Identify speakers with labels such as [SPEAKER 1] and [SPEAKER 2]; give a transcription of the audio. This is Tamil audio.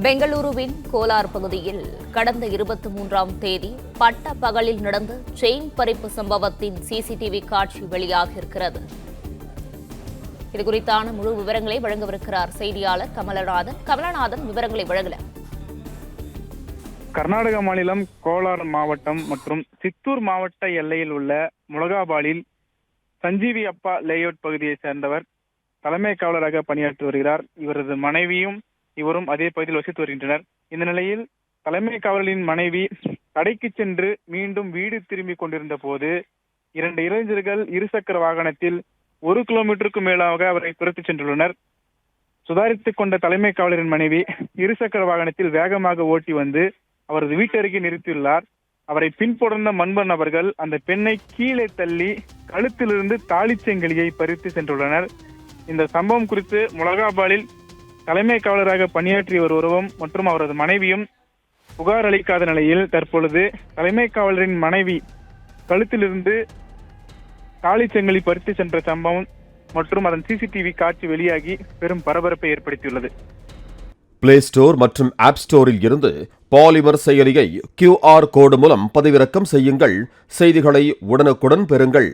[SPEAKER 1] பெங்களூருவின் கோலார் பகுதியில் கடந்த 23ஆம் தேதி பட்ட பகலில் நடந்த செயின் பறிப்பு சம்பவத்தின் சிசிடிவி காட்சி வெளியாகியிருக்கிறது. இதுகுறித்தான முழு விவரங்களை வழங்கவிருக்கிறார் செய்தியாளர் கமலநாதன். விவரங்களை வழங்கலாம்.
[SPEAKER 2] கர்நாடக மாநிலம் கோலார் மாவட்டம் மற்றும் சித்தூர் மாவட்ட எல்லையில் உள்ள முலகாபாலில் சஞ்சீவி அப்பா லேஅவுட் பகுதியை சேர்ந்தவர் தலைமை காவலராக பணியாற்றி வருகிறார். இவரது மனைவியும் இவரும் அதே பகுதியில் வசித்து வருகின்றனர். இந்த நிலையில் தலைமை காவலரின் மனைவி கடைக்கு சென்று மீண்டும் வீடு திரும்பி கொண்டிருந்த போது 2 இளைஞர்கள் இருசக்கர வாகனத்தில் 1 கிலோமீட்டருக்கும் மேலாக அவரை துரத்திச் சென்றுள்ளனர். சுதாரித்துக் கொண்ட தலைமை காவலரின் மனைவி இருசக்கர வாகனத்தில் வேகமாக ஓட்டி வந்து அவரது வீட்டருகே நிறுத்தியுள்ளார். அவரை பின்தொடர்ந்த மர்ம நபர்கள் அந்த பெண்ணை கீழே தள்ளி கழுத்திலிருந்து தாலிச்செங்கலியை பறித்து சென்றுள்ளனர். இந்த சம்பவம் குறித்து முலகாபாலில் தலைமை காவலராக பணியாற்றிய ஒருவரும் மற்றும் அவரது மனைவியும் புகார் அளிக்காத நிலையில் தற்பொழுது தலைமை காவலரின் மனைவி கழுத்திலிருந்து தாலிச்செங்கலி பறித்து சென்ற சம்பவம் மற்றும் அதன் சிசிடிவி காட்சி வெளியாகி பெரும் பரபரப்பை ஏற்படுத்தியுள்ளது.
[SPEAKER 3] பிளே ஸ்டோர் மற்றும் ஆப் ஸ்டோரில் இருந்து பாலிமர் செயலியை QR கோடு மூலம் பதிவிறக்கம் செய்யுங்கள். செய்திகளை உடனுக்குடன் பெறுங்கள்.